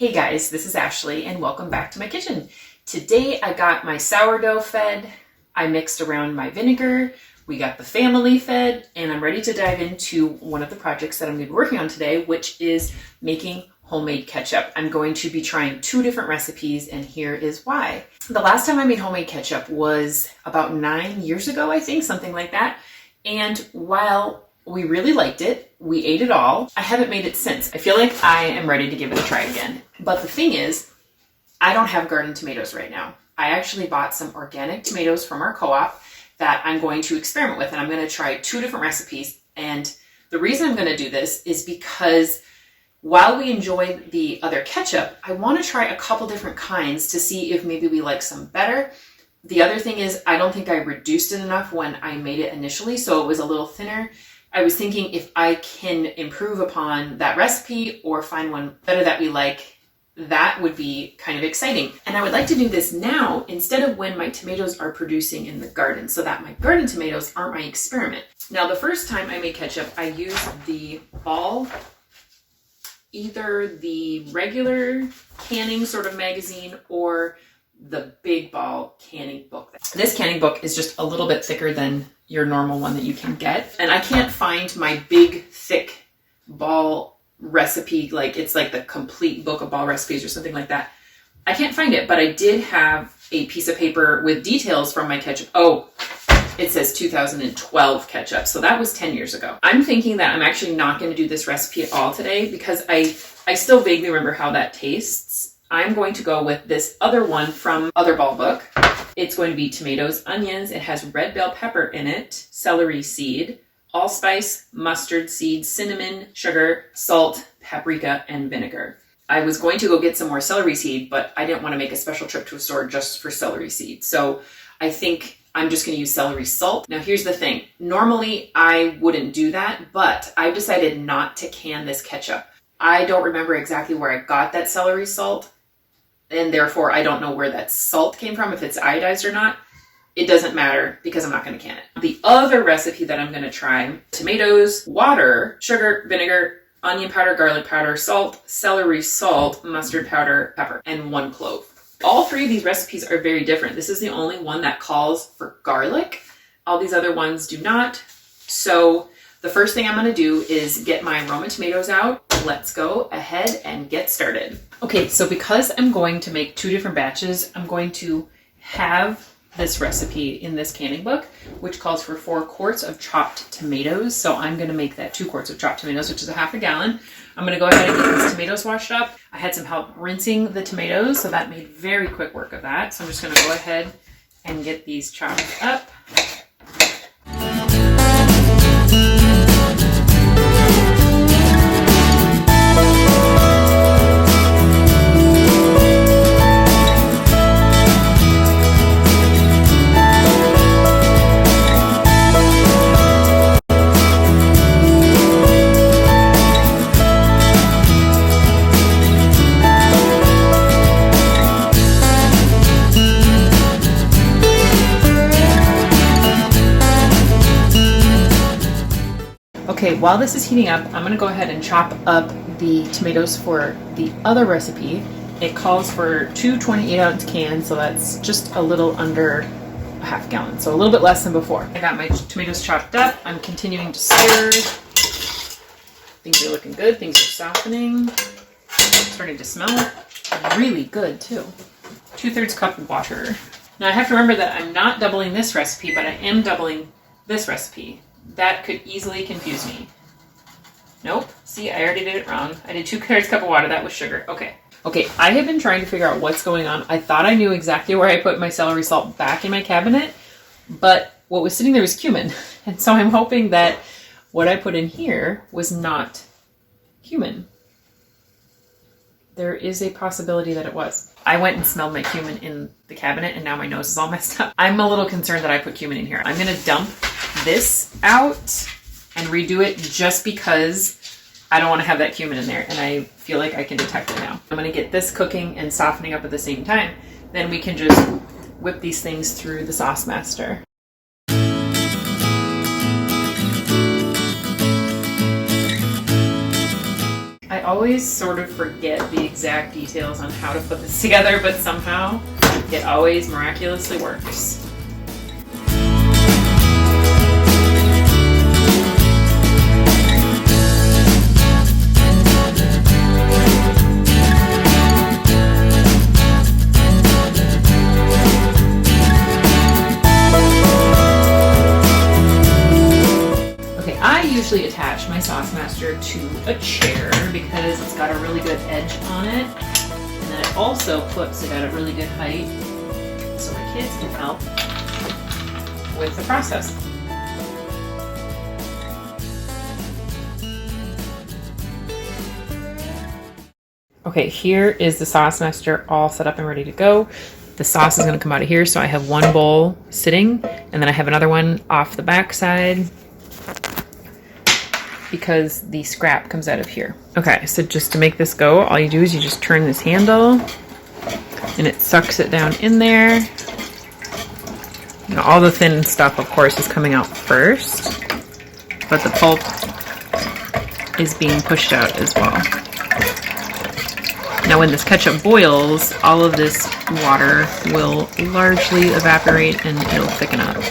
Hey guys, this is Ashley and welcome back to my kitchen. Today I got my sourdough fed, I mixed around my vinegar, we got the family fed, and I'm ready to dive into one of the projects that I'm going to be working on today, which is making homemade ketchup. I'm going to be trying 2 different recipes and here is why. The last time I made homemade ketchup was about 9 years ago, I think, something like that. And while we really liked it, we ate it all, I haven't made it since. I feel like I am ready to give it a try again. But the thing is, I don't have garden tomatoes right now. I actually bought some organic tomatoes from our co-op that I'm going to experiment with, and I'm going to try 2 different recipes. And the reason I'm going to do this is because while we enjoy the other ketchup, I want to try a couple different kinds to see if maybe we like some better. The other thing is, I don't think I reduced it enough when I made it initially, so it was a little thinner. I was thinking if I can improve upon that recipe or find one better that we like, that would be kind of exciting. And I would like to do this now instead of when my tomatoes are producing in the garden, so that my garden tomatoes aren't my experiment. Now, the first time I made ketchup, I used the ball, either the regular canning sort of magazine or the big ball canning book. This canning book is just a little bit thicker than your normal one that you can get. And I can't find my big, thick ball recipe, like it's like the complete book of ball recipes or something like that. I can't find it, but I did have a piece of paper with details from my ketchup. Oh, it says 2012 ketchup. So that was 10 years ago. I'm thinking that I'm actually not going to do this recipe at all today because I still vaguely remember how that tastes. I'm going to go with this other one from other ball book. It's going to be tomatoes, onions. It has red bell pepper in it, celery seed, allspice, mustard seed, cinnamon, sugar, salt, paprika, and vinegar. I was going to go get some more celery seed, but I didn't want to make a special trip to a store just for celery seed. So I think I'm just going to use celery salt. Now here's the thing. Normally I wouldn't do that, but I've decided not to can this ketchup. I don't remember exactly where I got that celery salt, and therefore I don't know where that salt came from, if it's iodized or not. It doesn't matter because I'm not going to can it. The other recipe that I'm going to try, tomatoes, water, sugar, vinegar, onion powder, garlic powder, salt, celery salt, mustard powder, pepper, and 1 clove. All 3 of these recipes are very different. This is the only one that calls for garlic. All these other ones do not. So the first thing I'm going to do is get my Roma tomatoes out. Let's go ahead and get started. Okay, so because I'm going to make 2 different batches, I'm going to have this recipe in this canning book, which calls for 4 quarts of chopped tomatoes. So I'm going to make that 2 quarts of chopped tomatoes, which is a half a gallon. I'm going to go ahead and get these tomatoes washed up. I had some help rinsing the tomatoes, so that made very quick work of that. So I'm just going to go ahead and get these chopped up. Okay, while this is heating up, I'm going to go ahead and chop up the tomatoes for the other recipe. It calls for 2 28-ounce cans, so that's just a little under a half gallon, so a little bit less than before. I got my tomatoes chopped up. I'm continuing to stir. Things are looking good. Things are softening. Starting to smell really good too. 2/3 cup of water. Now I have to remember that I'm not doubling this recipe, but I am doubling this recipe. That could easily confuse me. Nope. See, I already did it wrong. I did 2/3 cup of water. That was sugar. Okay. Okay, I have been trying to figure out what's going on. I thought I knew exactly where I put my celery salt back in my cabinet, but what was sitting there was cumin. And so I'm hoping that what I put in here was not cumin. There is a possibility that it was. I went and smelled my cumin in the cabinet and now my nose is all messed up. I'm a little concerned that I put cumin in here. I'm going to dump this out and redo it just because I don't want to have that cumin in there and I feel like I can detect it now. I'm going to get this cooking and softening up at the same time. Then we can just whip these things through the sauce master. I always sort of forget the exact details on how to put this together, but somehow it always miraculously works. I usually attach my sauce master to a chair because it's got a really good edge on it, and then it also flips it at a really good height so my kids can help with the process. Okay, here is the sauce master all set up and ready to go. The sauce is going to come out of here, so I have one bowl sitting, and then I have another one off the back side, because the scrap comes out of here. Okay, so just to make this go, all you do is you just turn this handle and it sucks it down in there. Now, all the thin stuff, of course, is coming out first, but the pulp is being pushed out as well. Now, when this ketchup boils, all of this water will largely evaporate and it'll thicken up.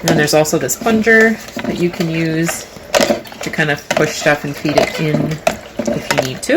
And then there's also this plunger that you can use to kind of push stuff and feed it in if you need to.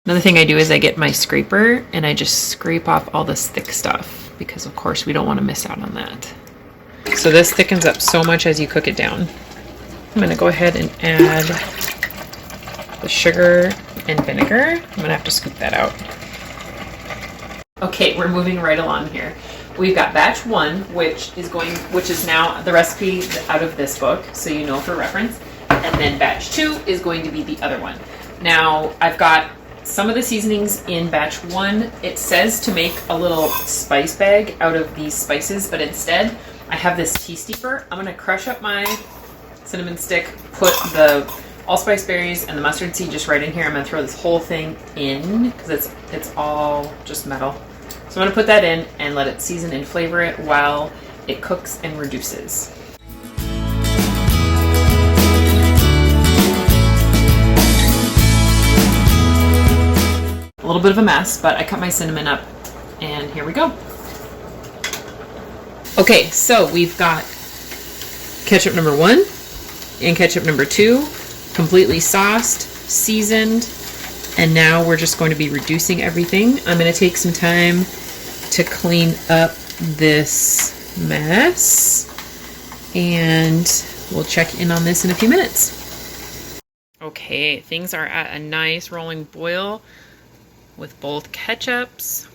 Another thing I do is I get my scraper and I just scrape off all this thick stuff because of course we don't want to miss out on that. So this thickens up so much as you cook it down. I'm going to go ahead and add the sugar and vinegar. I'm gonna have to scoop that out. Okay, we're moving right along here. We've got batch 1, which is now the recipe out of this book, so you know for reference. And then batch 2 is going to be the other one. Now, I've got some of the seasonings in batch 1. It says to make a little spice bag out of these spices, but instead I have this tea steeper. I'm gonna crush up my cinnamon stick, put the allspice berries and the mustard seed just right in here. I'm going to throw this whole thing in because it's all just metal. So I'm going to put that in and let it season and flavor it while it cooks and reduces. A little bit of a mess, but I cut my cinnamon up and here we go. Okay, so we've got ketchup number 1 and ketchup number 2. Completely sauced, seasoned, and now we're just going to be reducing everything. I'm going to take some time to clean up this mess, and we'll check in on this in a few minutes. Okay, things are at a nice rolling boil with both ketchups,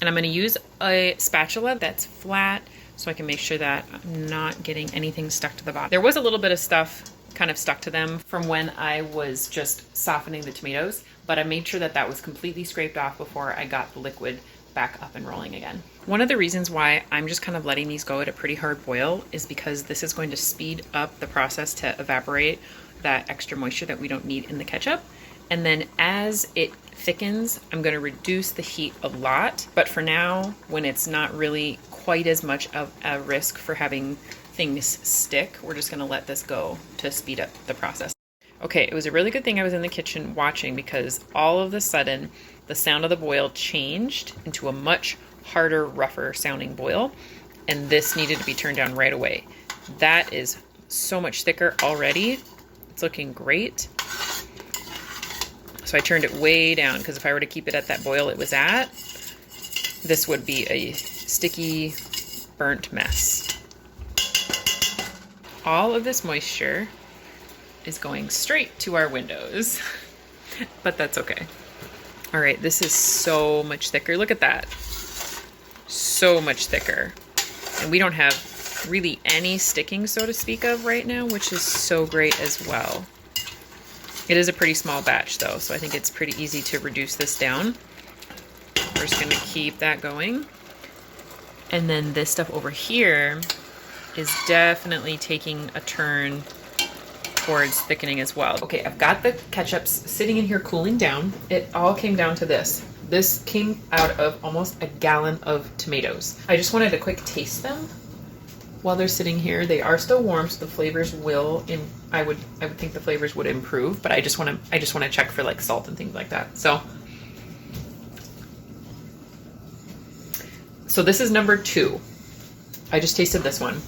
and I'm going to use a spatula that's flat so I can make sure that I'm not getting anything stuck to the bottom. There was a little bit of stuff kind of stuck to them from when I was just softening the tomatoes, but I made sure that that was completely scraped off before I got the liquid back up and rolling again. One of the reasons why I'm just kind of letting these go at a pretty hard boil is because this is going to speed up the process to evaporate that extra moisture that we don't need in the ketchup. And then as it thickens, I'm going to reduce the heat a lot. But for now, when it's not really quite as much of a risk for having things stick, we're just going to let this go to speed up the process. Okay, it was a really good thing I was in the kitchen watching because all of a sudden the sound of the boil changed into a much harder, rougher sounding boil, and this needed to be turned down right away. That is so much thicker already. It's looking great. So I turned it way down because if I were to keep it at that boil it was at, this would be a sticky, burnt mess. All of this moisture is going straight to our windows, but that's okay. All right, this is so much thicker. Look at that. So much thicker. And we don't have really any sticking, so to speak of right now, which is so great as well. It is a pretty small batch though, so I think it's pretty easy to reduce this down. We're just gonna keep that going. And then this stuff over here is definitely taking a turn towards thickening as well. Okay, I've got the ketchups sitting in here cooling down. It all came down to this. This came out of almost a gallon of tomatoes. I just wanted to quick taste them while they're sitting here. They are still warm, so the flavors will, I would think the flavors would improve, but I just want to check for like salt and things like that. So this is number 2. I just tasted this one,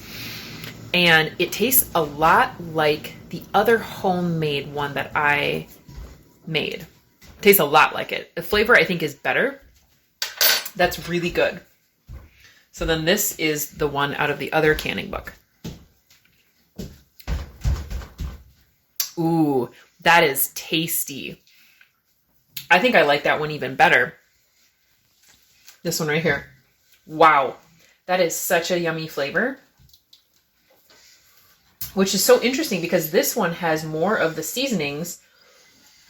and it tastes a lot like the other homemade one that I made. It tastes a lot like it. The flavor I think is better. That's really good. So then this is the one out of the other canning book. Ooh, that is tasty. I think I like that one even better. This one right here. Wow, that is such a yummy flavor. Which is so interesting because this one has more of the seasonings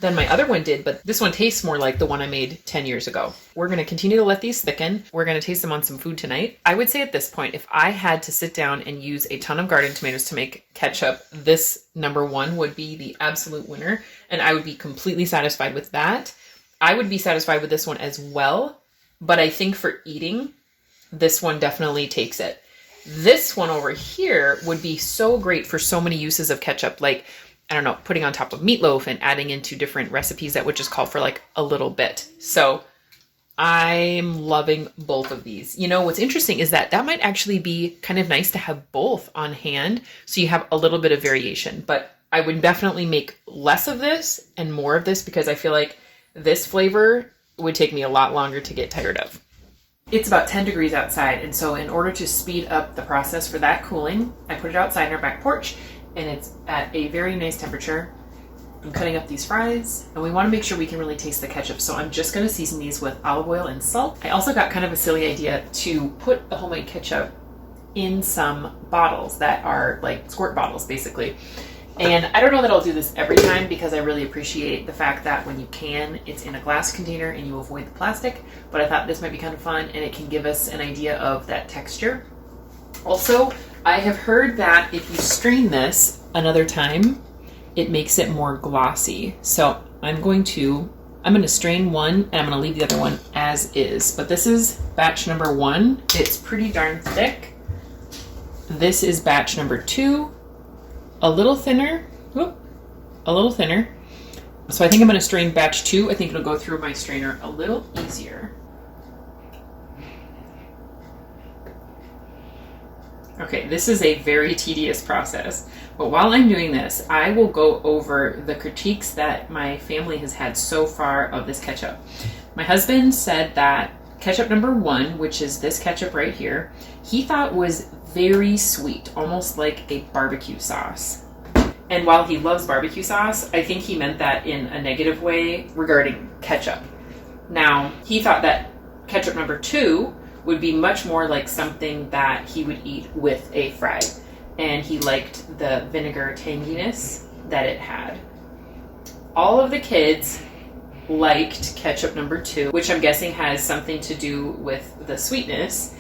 than my other one did, but this one tastes more like the one I made 10 years ago. We're going to continue to let these thicken. We're going to taste them on some food tonight. I would say at this point, if I had to sit down and use a ton of garden tomatoes to make ketchup, this number 1 would be the absolute winner, and I would be completely satisfied with that. I would be satisfied with this one as well, but I think for eating, this one definitely takes it. This one over here would be so great for so many uses of ketchup, like, I don't know, putting on top of meatloaf and adding into different recipes that would just call for like a little bit. So I'm loving both of these. You know, what's interesting is that might actually be kind of nice to have both on hand, so you have a little bit of variation. But I would definitely make less of this and more of this because I feel like this flavor would take me a lot longer to get tired of. It's about 10 degrees outside, and so in order to speed up the process for that cooling, I put it outside in our back porch, and it's at a very nice temperature. I'm cutting up these fries, and we want to make sure we can really taste the ketchup, so I'm just going to season these with olive oil and salt. I also got kind of a silly idea to put the homemade ketchup in some bottles that are like squirt bottles, basically. And I don't know that I'll do this every time because I really appreciate the fact that when you can, it's in a glass container and you avoid the plastic. But I thought this might be kind of fun and it can give us an idea of that texture. Also, I have heard that if you strain this another time, it makes it more glossy. So I'm going to strain one and I'm going to leave the other one as is. But this is batch number 1. It's pretty darn thick. This is batch number 2. A little thinner. A little thinner. So I think I'm going to strain batch 2. I think it'll go through my strainer a little easier. Okay, this is a very tedious process, but while I'm doing this, I will go over the critiques that my family has had so far of this ketchup. My husband said that ketchup number 1, which is this ketchup right here, he thought was very sweet, almost like a barbecue sauce. And while he loves barbecue sauce, I think he meant that in a negative way regarding ketchup. Now, he thought that ketchup number 2 would be much more like something that he would eat with a fry. And he liked the vinegar tanginess that it had. All of the kids liked ketchup number 2, which I'm guessing has something to do with the sweetness.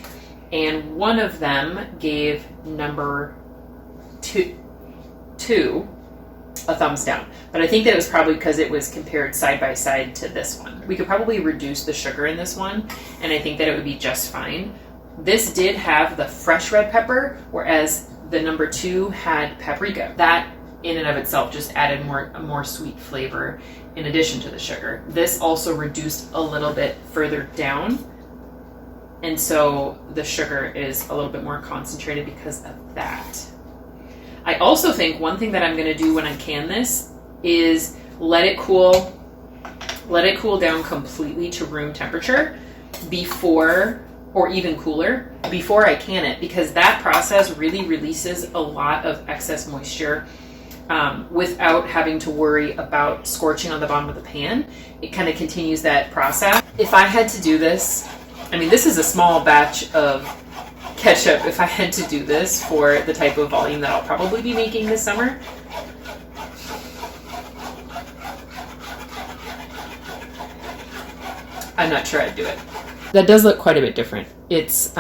And one of them gave number 2 a thumbs down. But I think that it was probably because it was compared side by side to this one. We could probably reduce the sugar in this one, and I think that it would be just fine. This did have the fresh red pepper, whereas the number 2 had paprika. That in and of itself just added a more sweet flavor in addition to the sugar. This also reduced a little bit further down, and so the sugar is a little bit more concentrated because of that. I also think one thing that I'm going to do when I can this is let it cool down completely to room temperature before, or even cooler, before I can it, because that process really releases a lot of excess moisture without having to worry about scorching on the bottom of the pan. It kind of continues that process. If I had to do this, I mean, this is a small batch of ketchup. If I had to do this for the type of volume that I'll probably be making this summer, I'm not sure I'd do it. That does look quite a bit different. It's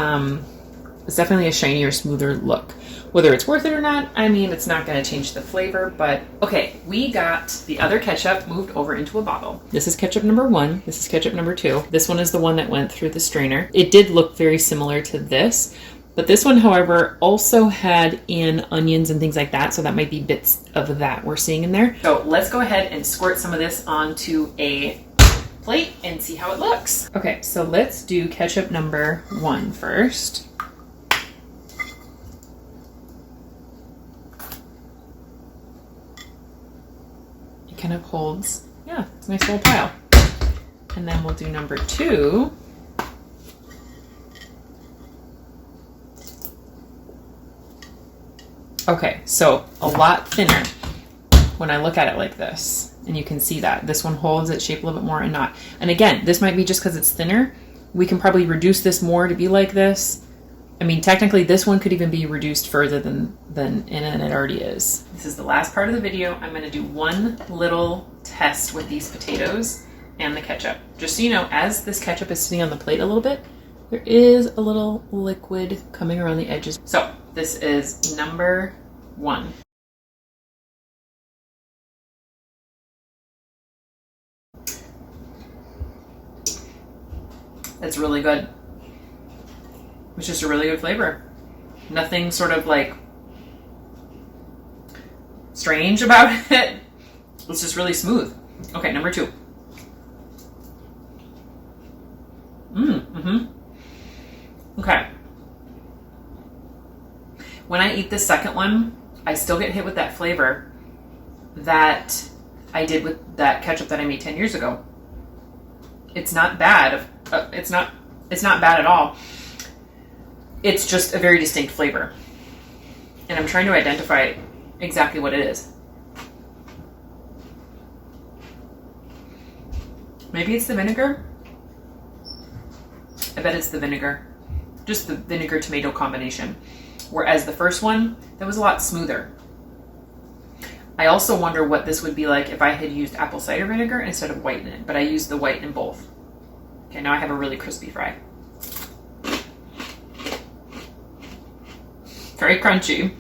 It's definitely a shinier, smoother look. Whether it's worth it or not, I mean, it's not going to change the flavor, but okay, we got the other ketchup moved over into a bottle. This is ketchup number 1. This is ketchup number 2. This one is the one that went through the strainer. It did look very similar to this, but this one, however, also had in onions and things like that, so that might be bits of that we're seeing in there. So let's go ahead and squirt some of this onto a plate and see how it looks. Okay, so let's do ketchup number 1 first. Kind of holds, yeah, it's a nice little pile. And then we'll do number 2. Okay, so a lot thinner when I look at it like this, and you can see that this one holds its shape a little bit more and not. And again, this might be just because it's thinner. We can probably reduce this more to be like this. I mean, technically this one could even be reduced further than it already is. This is the last part of the video. I'm gonna do one little test with these potatoes and the ketchup. Just so you know, as this ketchup is sitting on the plate a little bit, there is a little liquid coming around the edges. So this is number 1. It's really good. It's just a really good flavor. Nothing sort of like strange about it. It's just really smooth. Okay, number 2. Okay. When I eat the second one, I still get hit with that flavor that I did with that ketchup that I made 10 years ago. It's not bad. It's not bad at all. It's just a very distinct flavor. And I'm trying to identify exactly what it is. Maybe it's the vinegar? I bet it's the vinegar. Just the vinegar-tomato combination. Whereas the first one, that was a lot smoother. I also wonder what this would be like if I had used apple cider vinegar instead of white in it, but I used the white in both. Okay, now I have a really crispy fry. Very crunchy.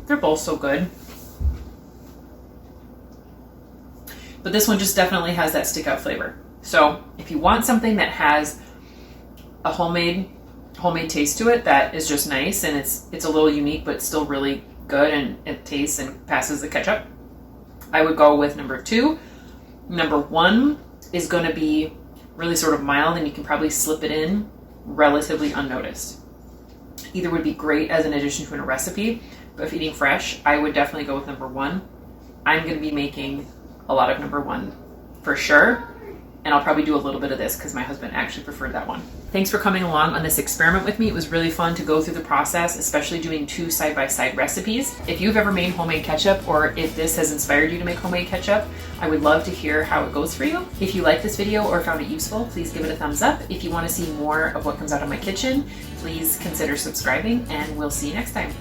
They're both so good. But this one just definitely has that stick out flavor. So if you want something that has a homemade taste to it that is just nice and it's a little unique but still really good and it tastes and passes the ketchup, I would go with number 2. Number 1 is going to be really sort of mild and you can probably slip it in relatively unnoticed. Either would be great as an addition to a recipe, but if eating fresh, I would definitely go with number 1. I'm going to be making a lot of number 1 for sure, and I'll probably do a little bit of this because my husband actually preferred that one. Thanks for coming along on this experiment with me. It was really fun to go through the process, especially doing 2 side-by-side recipes. If you've ever made homemade ketchup or if this has inspired you to make homemade ketchup, I would love to hear how it goes for you. If you liked this video or found it useful, please give it a thumbs up. If you want to see more of what comes out of my kitchen, please consider subscribing, and we'll see you next time.